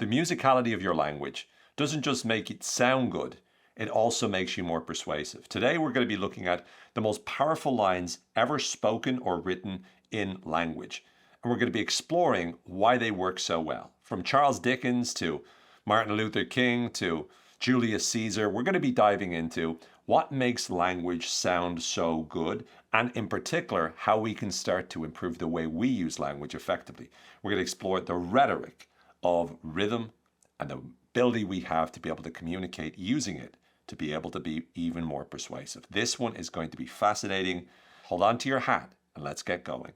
the musicality of your language doesn't just make it sound good, it also makes you more persuasive. Today we're going to be looking at the most powerful lines ever spoken or written in language. And we're going to be exploring why they work so well. From Charles Dickens to Martin Luther King to Julius Caesar, we're going to be diving into what makes language sound so good, and in particular, how we can start to improve the way we use language effectively. We're going to explore the rhetoric of rhythm and the ability we have to be able to communicate using it to be able to be even more persuasive. This one is going to be fascinating. Hold on to your hat and let's get going.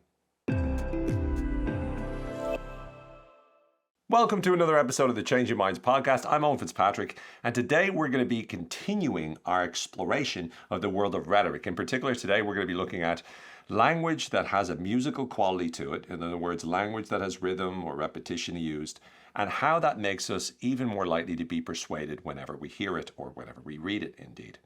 Welcome to another episode of the Change Your Minds podcast. I'm Owen Fitzpatrick, and today we're going to be continuing our exploration of the world of rhetoric. In particular, today we're going to be looking at language that has a musical quality to it, in other words, language that has rhythm or repetition used, and how that makes us even more likely to be persuaded whenever we hear it or whenever we read it, indeed.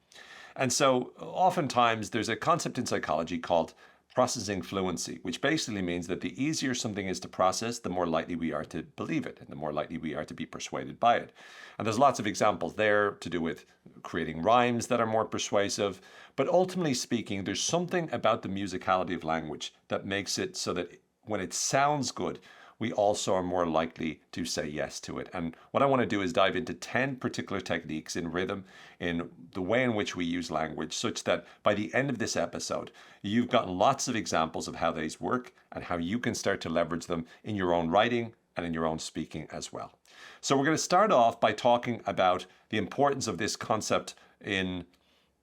And so oftentimes there's a concept in psychology called processing fluency, which basically means that the easier something is to process, the more likely we are to believe it, and the more likely we are to be persuaded by it. And there's lots of examples there to do with creating rhymes that are more persuasive. But ultimately speaking, there's something about the musicality of language that makes it so that when it sounds good, we also are more likely to say yes to it. And what I want to do is dive into 10 particular techniques in rhythm, in the way in which we use language, such that by the end of this episode, you've gotten lots of examples of how these work and how you can start to leverage them in your own writing and in your own speaking as well. So we're going to start off by talking about the importance of this concept in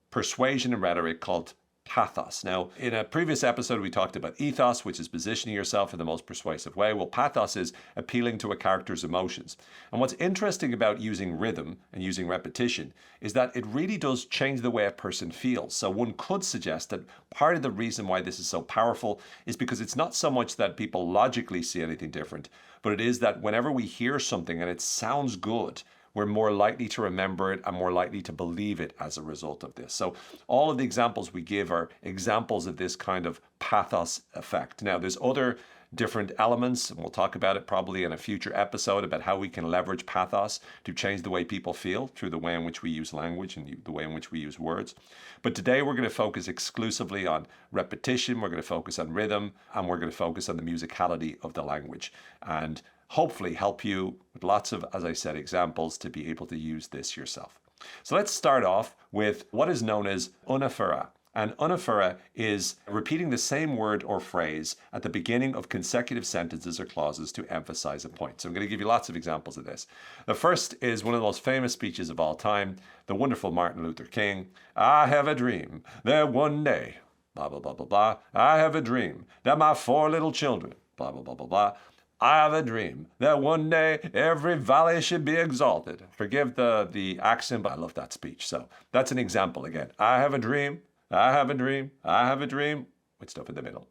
persuasion and rhetoric called Pathos. Now, in a previous episode, we talked about ethos, which is positioning yourself in the most persuasive way. Well, pathos is appealing to a character's emotions. And what's interesting about using rhythm and using repetition is that it really does change the way a person feels. So one could suggest that part of the reason why this is so powerful is because it's not so much that people logically see anything different, but it is that whenever we hear something and it sounds good, we're more likely to remember it and more likely to believe it as a result of this. So all of the examples we give are examples of this kind of pathos effect. Now, there's other different elements, and we'll talk about it probably in a future episode about how we can leverage pathos to change the way people feel through the way in which we use language and the way in which we use words. But today we're going to focus exclusively on repetition, we're going to focus on rhythm, and we're going to focus on the musicality of the language. And hopefully help you with lots of, as I said, examples to be able to use this yourself. So let's start off with what is known as Anaphora. And Anaphora is repeating the same word or phrase at the beginning of consecutive sentences or clauses to emphasize a point. So I'm going to give you lots of examples of this. The first is one of the most famous speeches of all time, the wonderful Martin Luther King. I have a dream that one day, blah, blah, blah, blah, blah. I have a dream that my 4 little children, blah, blah, blah, blah, blah. I have a dream that one day every valley should be exalted. Forgive the accent, but I love that speech. So that's an example again. I have a dream, I have a dream, I have a dream, with stuff in the middle.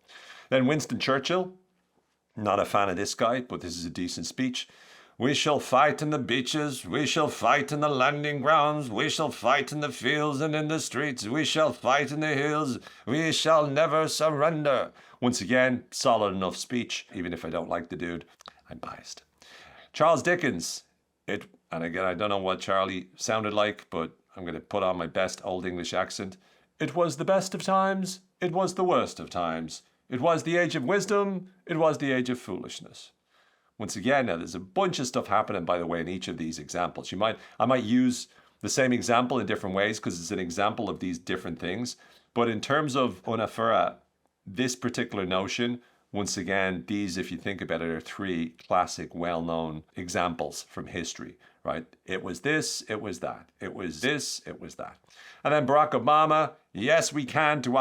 Then Winston Churchill, not a fan of this guy, but this is a decent speech. We shall fight in the beaches, we shall fight in the landing grounds, we shall fight in the fields and in the streets, we shall fight in the hills, we shall never surrender. Once again, solid enough speech, even if I don't like the dude. I'm biased. Charles Dickens, and again, I don't know what Charlie sounded like, but I'm going to put on my best old English accent. It was the best of times, it was the worst of times. It was the age of wisdom, it was the age of foolishness. Once again, now there's a bunch of stuff happening, by the way, in each of these examples. I might use the same example in different ways because it's an example of these different things. But in terms of Anaphora, this particular notion, once again, these, if you think about it, are 3 classic, well-known examples from history, right? It was this, it was that. It was this, it was that. And then Barack Obama, yes, we can to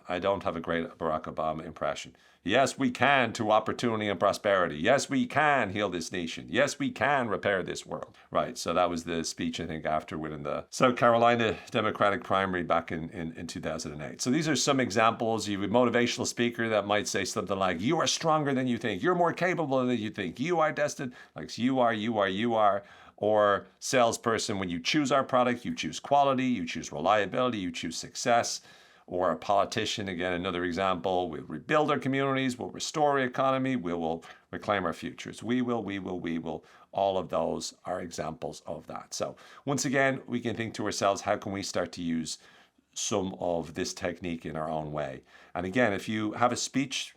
I don't have a great Barack Obama impression. Yes, we can to opportunity and prosperity. Yes, we can heal this nation. Yes, we can repair this world. Right, so that was the speech, I think, after winning the South Carolina Democratic primary back in 2008. So these are some examples. You have a motivational speaker that might say something like, you are stronger than you think. You're more capable than you think. You are destined, like you are. Or salesperson, when you choose our product, you choose quality, you choose reliability, you choose success. or a politician, again, another example. We'll rebuild our communities, we'll restore our economy, we will reclaim our futures. We will. All of those are examples of that. So once again, we can think to ourselves, how can we start to use some of this technique in our own way? And again, if you have a speech,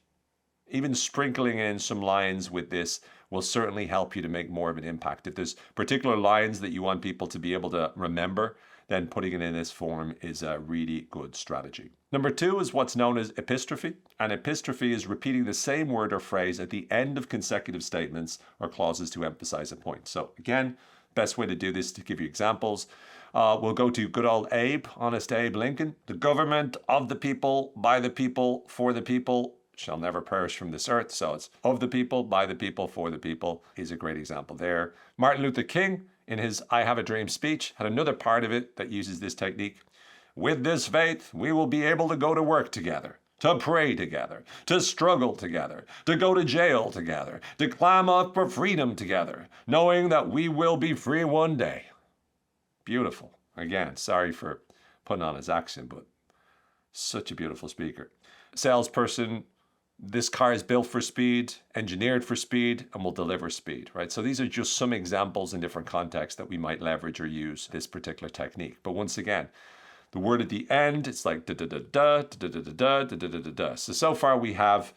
even sprinkling in some lines with this will certainly help you to make more of an impact. If there's particular lines that you want people to be able to remember, then putting it in this form is a really good strategy. Number 2 is what's known as epistrophe. And epistrophe is repeating the same word or phrase at the end of consecutive statements or clauses to emphasize a point. So again, best way to do this, to give you examples, we'll go to good old Abe, Honest Abe Lincoln. The government of the people, by the people, for the people, shall never perish from this earth. So it's of the people, by the people, for the people is a great example there. Martin Luther King, in his I Have a Dream speech, had another part of it that uses this technique. With this faith, we will be able to go to work together, to pray together, to struggle together, to go to jail together, to climb up for freedom together, knowing that we will be free one day. Beautiful. Again, sorry for putting on his accent, but such a beautiful speaker. Salesperson, this car is built for speed, engineered for speed, and will deliver speed, right? So these are just some examples in different contexts that we might leverage or use this particular technique. But once again, the word at the end, it's like da-da-da-da, da-da-da-da, da-da-da-da. So far we have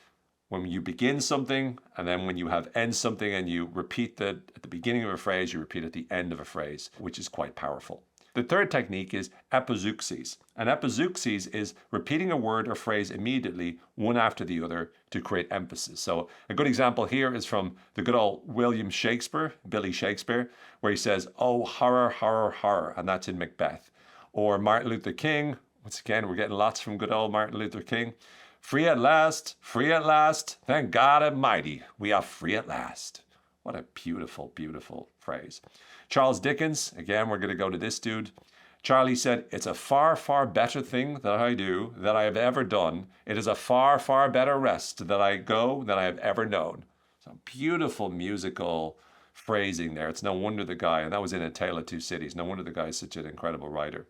when you begin something, and then when you have end something and you repeat at the beginning of a phrase, you repeat at the end of a phrase, which is quite powerful. The third technique is Epizeuxis. And Epizeuxis is repeating a word or phrase immediately, one after the other, to create emphasis. So a good example here is from the good old William Shakespeare, Billy Shakespeare, where he says, "Oh, horror, horror, horror," and that's in Macbeth. Or Martin Luther King, once again, we're getting lots from good old Martin Luther King. Free at last, thank God Almighty, we are free at last." What a beautiful, beautiful phrase. Charles Dickens, again, we're going to go to this dude. Charlie said, "It's a far, far better thing that I do, that I have ever done. It is a far, far better rest that I go than I have ever known." So beautiful musical phrasing there. It's no wonder the guy, and that was in A Tale of Two Cities, no wonder the guy is such an incredible writer.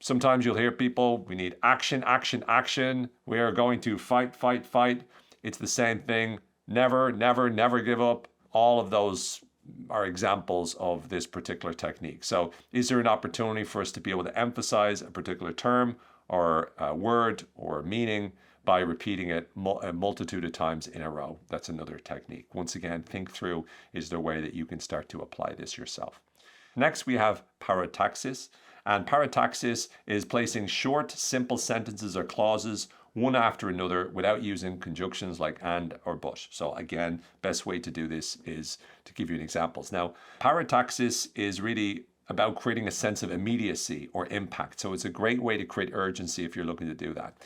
Sometimes you'll hear people, we need action, action, action. We are going to fight, fight, fight. It's the same thing. Never, never, never give up. All of those are examples of this particular technique. So is there an opportunity for us to be able to emphasize a particular term or a word or meaning by repeating it a multitude of times in a row? That's another technique. Once again, think through, is there a way that you can start to apply this yourself? Next, we have Parataxis. And Parataxis is placing short, simple sentences or clauses one after another without using conjunctions like and or but. So again, best way to do this is to give you examples. Now, Parataxis is really about creating a sense of immediacy or impact. So it's a great way to create urgency if you're looking to do that.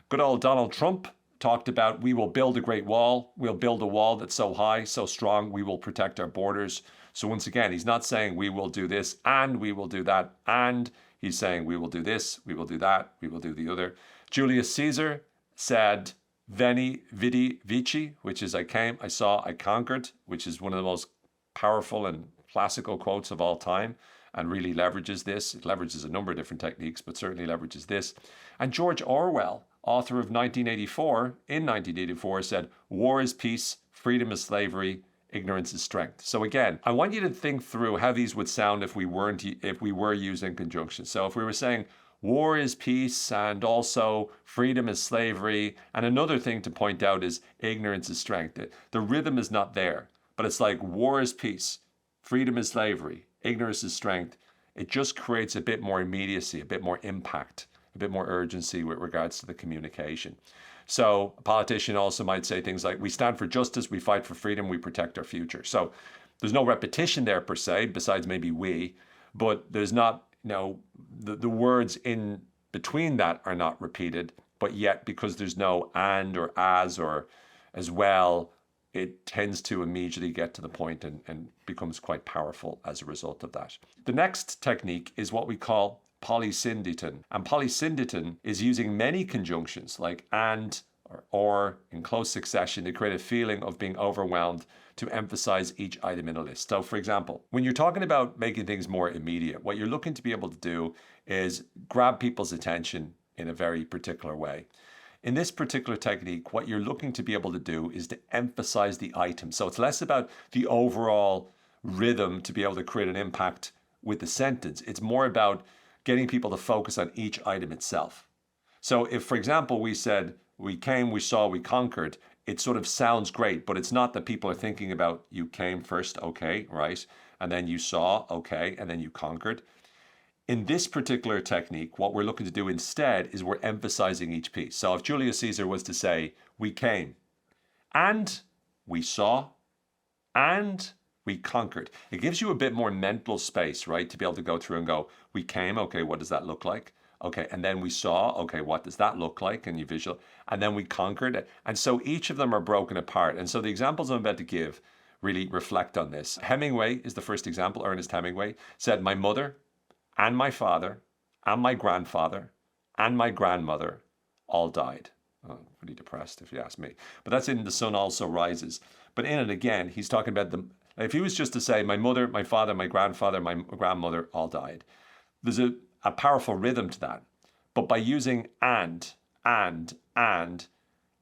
Good old Donald Trump talked about, we will build a great wall. We'll build a wall that's so high, so strong, we will protect our borders. So once again, he's not saying we will do this and we will do that and. He's saying we will do this, we will do that, we will do the other. Julius Caesar said, "Veni, vidi, vici," which is I came, I saw, I conquered, which is one of the most powerful and classical quotes of all time, and really leverages this. It leverages a number of different techniques, but certainly leverages this. And George Orwell, author of 1984, said, "War is peace, freedom is slavery, ignorance is strength." So again, I want you to think through how these would sound if we were using conjunctions. So if we were saying war is peace and also freedom is slavery, and another thing to point out is ignorance is strength. The rhythm is not there, but it's like war is peace, freedom is slavery, ignorance is strength. It just creates a bit more immediacy, a bit more impact, a bit more urgency with regards to the communication. So a politician also might say things like, we stand for justice, we fight for freedom, we protect our future. So there's no repetition there per se, besides maybe we, but there's not, the words in between that are not repeated, but yet because there's no and or as or as well, it tends to immediately get to the point and becomes quite powerful as a result of that. The next technique is what we call Polysyndeton. And Polysyndeton is using many conjunctions like and or in close succession to create a feeling of being overwhelmed to emphasize each item in a list. So for example, when you're talking about making things more immediate, what you're looking to be able to do is grab people's attention in a very particular way. In this particular technique, what you're looking to be able to do is to emphasize the item. So it's less about the overall rhythm to be able to create an impact with the sentence. It's more about getting people to focus on each item itself. So if, for example, we said, we came, we saw, we conquered, it sort of sounds great, but it's not that people are thinking about you came first, okay, right? And then you saw, okay, and then you conquered. In this particular technique, what we're looking to do instead is we're emphasizing each piece. So if Julius Caesar was to say, we came, and we saw, and we conquered, it gives you a bit more mental space, right? To be able to go through and go, we came, okay, what does that look like? Okay, and then we saw, okay, what does that look like? And you visual, and then we conquered it. And so each of them are broken apart. And so the examples I'm about to give really reflect on this. Hemingway is the first example. Ernest Hemingway said, my mother and my father and my grandfather and my grandmother all died. Oh, pretty depressed if you ask me. But that's in The Sun Also Rises. But in it again, he's talking about the, if he was just to say, my mother, my father, my grandfather, my grandmother all died, there's a powerful rhythm to that. But by using and,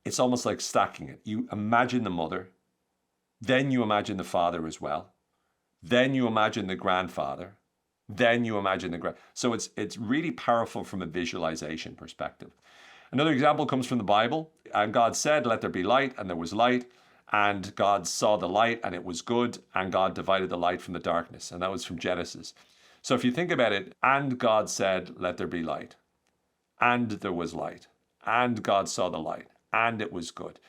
it's almost like stacking it. You imagine the mother, then you imagine the father as well, then you imagine the grandfather, then you imagine the so it's really powerful from a visualization perspective. Another example comes from the Bible. And God said, let there be light, and there was light. And God saw the light, and it was good. And God divided the light from the darkness. And that was from Genesis. So if you think about it, and God said, let there be light. And there was light. And God saw the light. And it was good.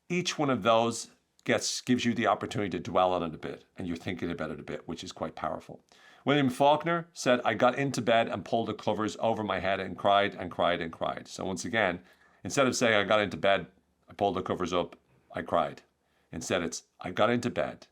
Each one of those gives you the opportunity to dwell on it a bit. And you're thinking about it a bit, which is quite powerful. William Faulkner said, I got into bed and pulled the covers over my head and cried and cried and cried. So once again, instead of saying I got into bed, I pulled the covers up, I cried. Instead it's, I got into bed.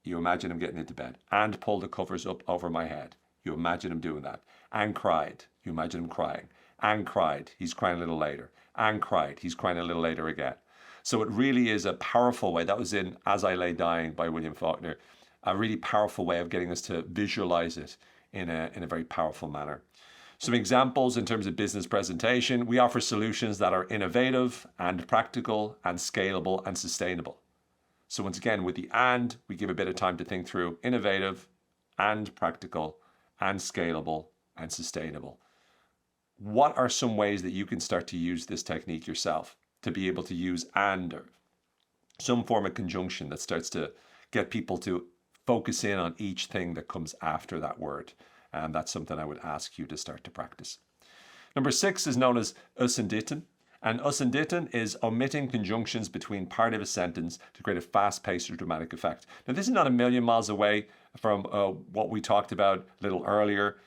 You imagine him getting into bed and pulled the covers up over my head. You imagine him doing that. And cried. You imagine him crying. And cried. He's crying a little later. And cried. He's crying a little later again. So it really is a powerful way. That was in As I Lay Dying by William Faulkner. A really powerful way of getting us to visualize it in a very powerful manner. Some examples in terms of business presentation. We offer solutions that are innovative and practical and scalable and sustainable. So once again, with the and, we give a bit of time to think through innovative and practical and scalable and sustainable. What are some ways that you can start to use this technique yourself to be able to use and, or some form of conjunction that starts to get people to focus in on each thing that comes after that word. And that's something I would ask you to start to practice. Number 6 is known as Asyndeton. And Asyndeton is omitting conjunctions between part of a sentence to create a fast-paced or dramatic effect. Now, this is not a million miles away from what we talked about a little earlier.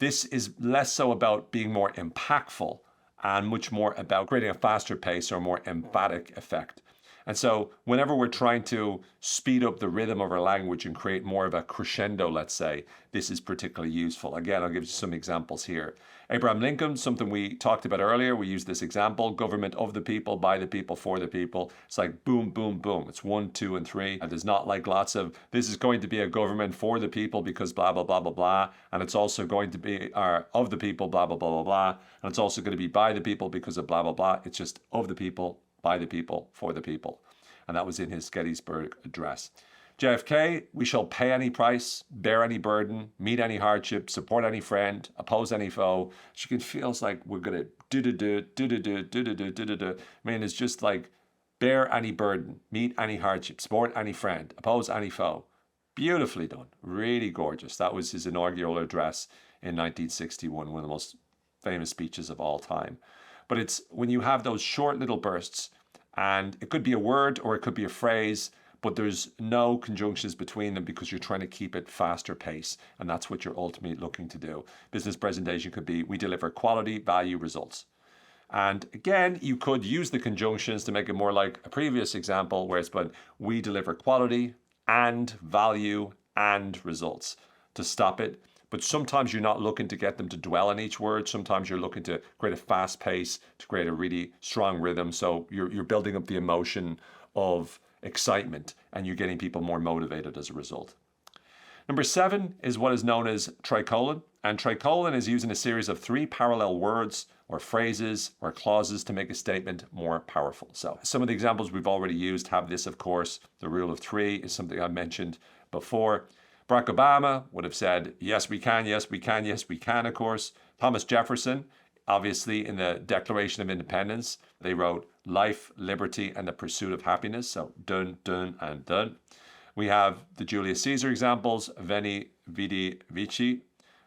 This is less so about being more impactful and much more about creating a faster pace or more emphatic effect. And so whenever we're trying to speed up the rhythm of our language and create more of a crescendo, let's say, this is particularly useful. Again, I'll give you some examples here. Abraham Lincoln, something we talked about earlier, we used this example, government of the people, by the people, for the people. It's like boom, boom, boom. It's 1, 2, and 3. And there's not like lots of, this is going to be a government for the people because blah, blah, blah, blah, blah. And it's also going to be of the people, blah, blah, blah, blah, blah. And it's also going to be by the people because of blah, blah, blah. It's just of the people, by the people, for the people. And that was in his Gettysburg Address. JFK, we shall pay any price, bear any burden, meet any hardship, support any friend, oppose any foe. She can feels like we're going to do. I mean, it's just like bear any burden, meet any hardship, support any friend, oppose any foe. Beautifully done. Really gorgeous. That was his inaugural address in 1961, one of the most famous speeches of all time. But it's when you have those short little bursts, and it could be a word or it could be a phrase, but there's no conjunctions between them because you're trying to keep it faster pace. And that's what you're ultimately looking to do. Business presentation could be, we deliver quality, value, results. And again, you could use the conjunctions to make it more like a previous example where it's been, we deliver quality and value and results to stop it. But sometimes you're not looking to get them to dwell on each word. Sometimes you're looking to create a fast pace, to create a really strong rhythm. So you're building up the emotion of excitement and you're getting people more motivated as a result. Number 7 is what is known as tricolon. And tricolon is using a series of 3 parallel words or phrases or clauses to make a statement more powerful. So some of the examples we've already used have this, of course. The rule of 3 is something I mentioned before. Barack Obama would have said, yes, we can, yes, we can, yes, we can, of course. Thomas Jefferson, obviously, in the Declaration of Independence, they wrote life, liberty, and the pursuit of happiness. So dun, dun, and dun. We have the Julius Caesar examples, veni, vidi, vici.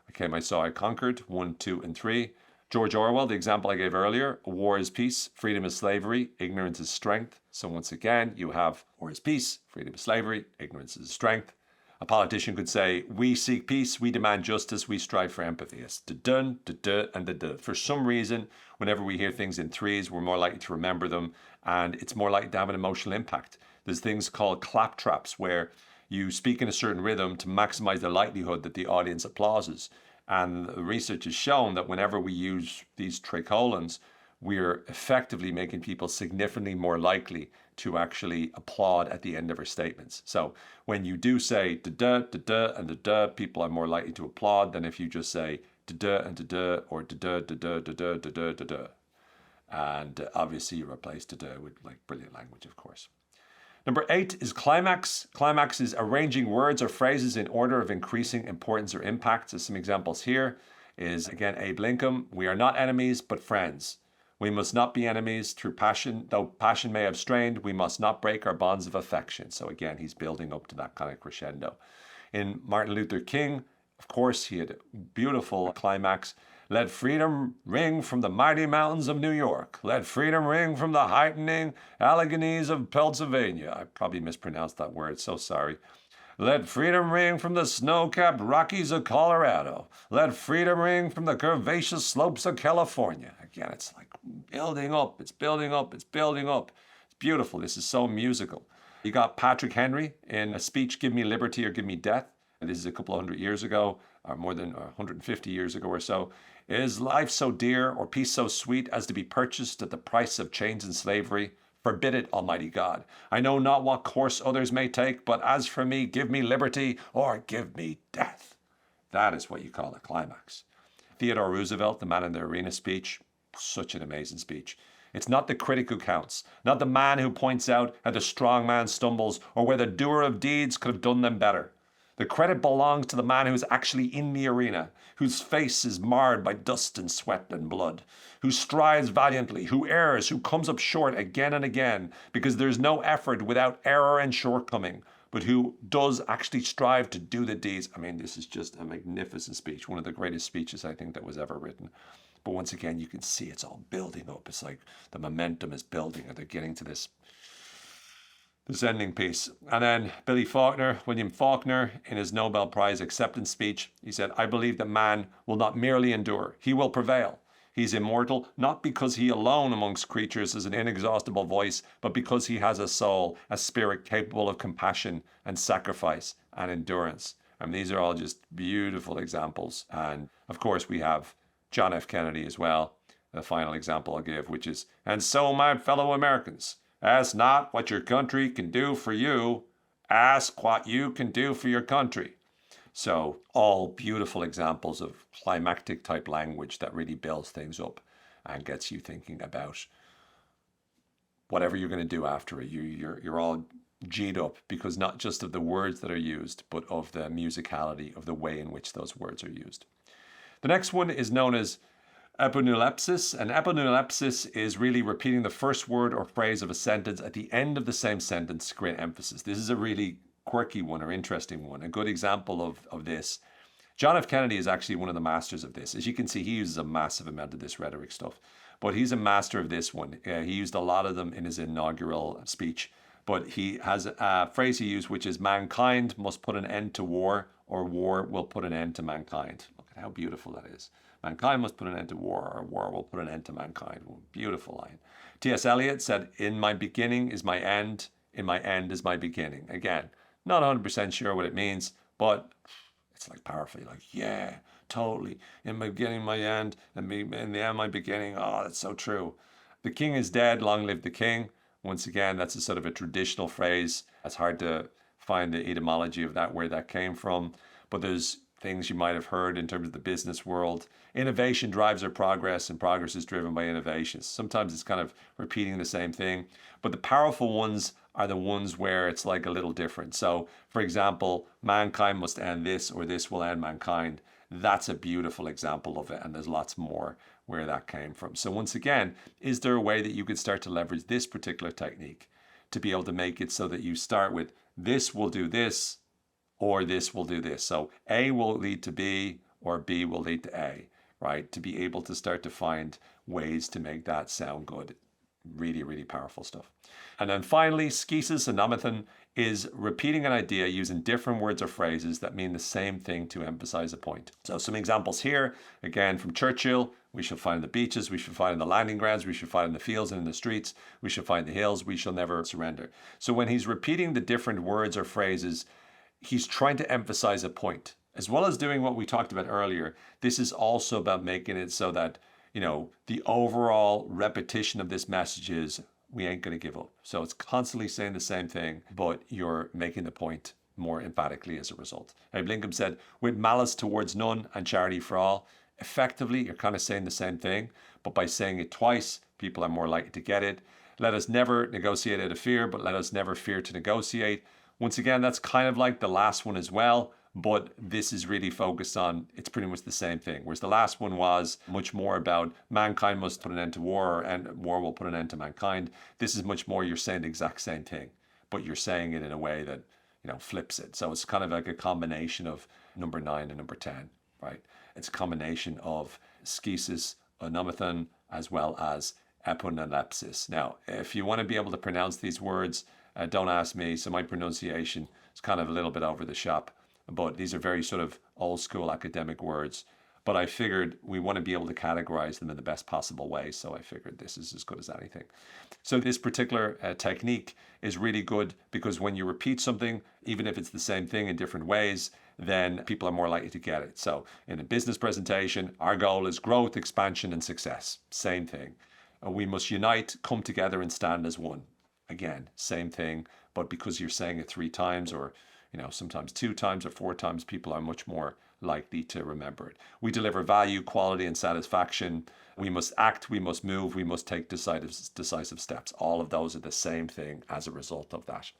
I came, I saw, I conquered, 1, 2, and 3. George Orwell, the example I gave earlier, war is peace, freedom is slavery, ignorance is strength. So once again, you have war is peace, freedom is slavery, ignorance is strength. A politician could say, we seek peace, we demand justice, we strive for empathy. It's da-dun, da-duh, and da-duh. For some reason, whenever we hear things in 3s, we're more likely to remember them, and it's more likely to have an emotional impact. There's things called claptraps, where you speak in a certain rhythm to maximize the likelihood that the audience applauses. And the research has shown that whenever we use these tricolons, we're effectively making people significantly more likely to actually applaud at the end of our statements. So when you do say da-da, da-da, and da-da, people are more likely to applaud than if you just say da-da and da-da, or da-da, da-da, da-da, da-da, da-da. And obviously you replace da-da with like brilliant language, of course. Number 8 is climax. Climax is arranging words or phrases in order of increasing importance or impact. So some examples here is, again, Abe Lincoln. We are not enemies, but friends. We must not be enemies through passion. Though passion may have strained, we must not break our bonds of affection. So again, he's building up to that kind of crescendo. In Martin Luther King, of course, he had a beautiful climax. Let freedom ring from the mighty mountains of New York. Let freedom ring from the heightening Alleghenies of Pennsylvania. I probably mispronounced that word, so sorry. Let freedom ring from the snow-capped Rockies of Colorado. Let freedom ring from the curvaceous slopes of California. Again, it's like building up, it's building up, it's building up. It's beautiful. This is so musical. You got Patrick Henry in a speech, Give Me Liberty or Give Me Death. And this is a couple of hundred years ago, or more than 150 years ago or so. Is life so dear or peace so sweet as to be purchased at the price of chains and slavery? Forbid it, Almighty God. I know not what course others may take, but as for me, give me liberty or give me death. That is what you call a climax. Theodore Roosevelt, the man in the arena speech, such an amazing speech. It's not the critic who counts, not the man who points out how the strong man stumbles or where the doer of deeds could have done them better. The credit belongs to the man who is actually in the arena, whose face is marred by dust and sweat and blood, who strives valiantly, who errs, who comes up short again and again, because there's no effort without error and shortcoming, but who does actually strive to do the deeds. I mean, this is just a magnificent speech, one of the greatest speeches I think that was ever written. But once again, you can see it's all building up. It's like the momentum is building, and they're getting to this ending piece. And then William Faulkner, in his Nobel Prize acceptance speech, he said, I believe that man will not merely endure, he will prevail. He's immortal, not because he alone amongst creatures is an inexhaustible voice, but because he has a soul, a spirit capable of compassion and sacrifice and endurance. And these are all just beautiful examples. And of course, we have John F. Kennedy as well, the final example I'll give, which is, and so my fellow Americans, ask not what your country can do for you. Ask what you can do for your country. So all beautiful examples of climactic type language that really builds things up and gets you thinking about whatever you're going to do after it. You're all G'd up because not just of the words that are used, but of the musicality of the way in which those words are used. The next one is known as Epineulepsis, and Epineulepsis is really repeating the first word or phrase of a sentence at the end of the same sentence to create emphasis. This is a really quirky one or interesting one. A good example of this. John F. Kennedy is actually one of the masters of this. As you can see, he uses a massive amount of this rhetoric stuff, but he's a master of this one. He used a lot of them in his inaugural speech, but he has a phrase he used, which is mankind must put an end to war, or war will put an end to mankind. Look at how beautiful that is. Mankind must put an end to war, or war will put an end to mankind. Beautiful line. T.S. Eliot said, in my beginning is my end, in my end is my beginning. Again, not 100% sure what it means, but it's like powerfully like, yeah, totally. In my beginning, my end, and in the end, my beginning. Oh, that's so true. The king is dead, long live the king. Once again, that's a sort of a traditional phrase. It's hard to find the etymology of that, where that came from. But there's things you might have heard in terms of the business world. Innovation drives our progress, and progress is driven by innovations. Sometimes it's kind of repeating the same thing, but the powerful ones are the ones where it's like a little different. So, for example, mankind must end this, or this will end mankind. That's a beautiful example of it, and there's lots more where that came from. So once again, is there a way that you could start to leverage this particular technique to be able to make it so that you start with this will do this, or this will do this? So A will lead to B, or B will lead to A, right? To be able to start to find ways to make that sound good. Really, really powerful stuff. And then finally, Scesis, Onomaton, is repeating an idea using different words or phrases that mean the same thing to emphasize a point. So some examples here, again from Churchill: we shall find the beaches, we shall find the landing grounds, we shall find the fields and in the streets, we shall find the hills, we shall never surrender. So when he's repeating the different words or phrases, he's trying to emphasize a point. As well as doing what we talked about earlier, this is also about making it so that, the overall repetition of this message is, we ain't going to give up. So it's constantly saying the same thing, but you're making the point more emphatically as a result. Abe Lincoln said, with malice towards none and charity for all. Effectively, you're kind of saying the same thing, but by saying it twice, people are more likely to get it. Let us never negotiate out of fear, but let us never fear to negotiate. Once again, that's kind of like the last one as well, but this is really focused on, it's pretty much the same thing. Whereas the last one was much more about mankind must put an end to war, and war will put an end to mankind. This is much more, you're saying the exact same thing, but you're saying it in a way that, flips it. So it's kind of like a combination of number 9 and number 10, right? It's a combination of Scesis, Onomaton, as well as Epineulepsis. Now, if you want to be able to pronounce these words, don't ask me. So my pronunciation is kind of a little bit over the shop, but these are very sort of old school academic words. But I figured we want to be able to categorize them in the best possible way. So I figured this is as good as anything. So this particular technique is really good because when you repeat something, even if it's the same thing in different ways, then people are more likely to get it. So in a business presentation, our goal is growth, expansion, and success. Same thing. We must unite, come together, and stand as one. Again, same thing, but because you're saying it 3 times or sometimes 2 times or 4 times, people are much more likely to remember it. We deliver value, quality, and satisfaction. We must act, we must move, we must take decisive steps. All of those are the same thing as a result of that.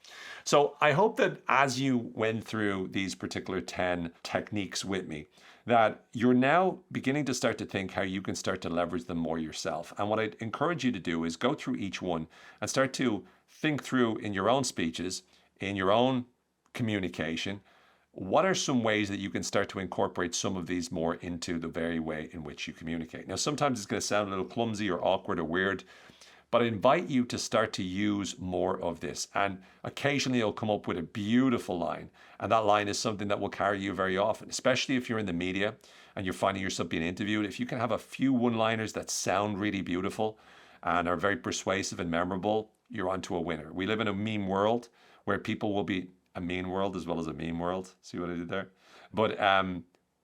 So I hope that as you went through these particular 10 techniques with me, that you're now beginning to start to think how you can start to leverage them more yourself. And what I'd encourage you to do is go through each one and start to think through in your own speeches, in your own communication, what are some ways that you can start to incorporate some of these more into the very way in which you communicate? Now, sometimes it's going to sound a little clumsy or awkward or weird, but I invite you to start to use more of this. And occasionally you'll come up with a beautiful line. And that line is something that will carry you very often, especially if you're in the media and you're finding yourself being interviewed. If you can have a few one-liners that sound really beautiful and are very persuasive and memorable, you're onto a winner. We live in a meme world where people will be a mean world as well as a meme world. See what I did there? But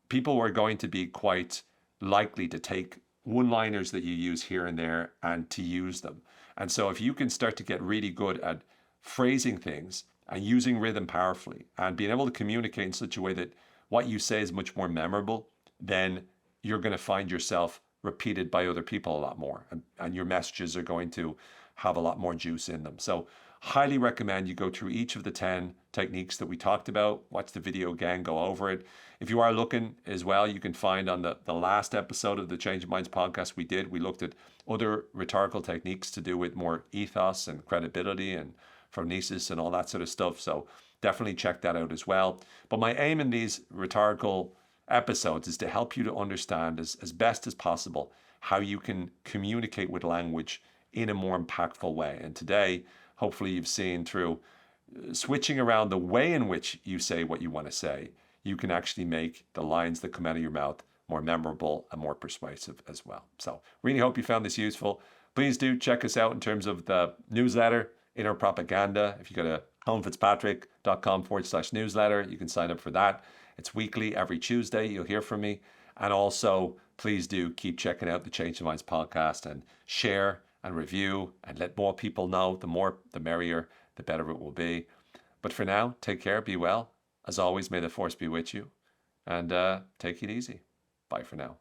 people are going to be quite likely to take one-liners that you use here and there and to use them. And so if you can start to get really good at phrasing things and using rhythm powerfully and being able to communicate in such a way that what you say is much more memorable, then you're going to find yourself repeated by other people a lot more. And your messages are going to have a lot more juice in them. So highly recommend you go through each of the 10 techniques that we talked about. Watch the video again, go over it. If you are looking as well, you can find on the last episode of the Change of Minds podcast we looked at other rhetorical techniques to do with more ethos and credibility and phronesis and all that sort of stuff. So definitely check that out as well. But my aim in these rhetorical episodes is to help you to understand as best as possible how you can communicate with language in a more impactful way. And today, hopefully you've seen through switching around the way in which you say what you want to say, you can actually make the lines that come out of your mouth more memorable and more persuasive as well. So really hope you found this useful. Please do check us out in terms of the newsletter, Inner Propaganda. If you go to homefitzpatrick.com/newsletter, you can sign up for that. It's weekly, every Tuesday. You'll hear from me. And also, please do keep checking out the Change of Minds podcast and share and review and let more people know. The more, the merrier, the better it will be. But for now, take care, be well. As always, may the force be with you. and take it easy. Bye for now.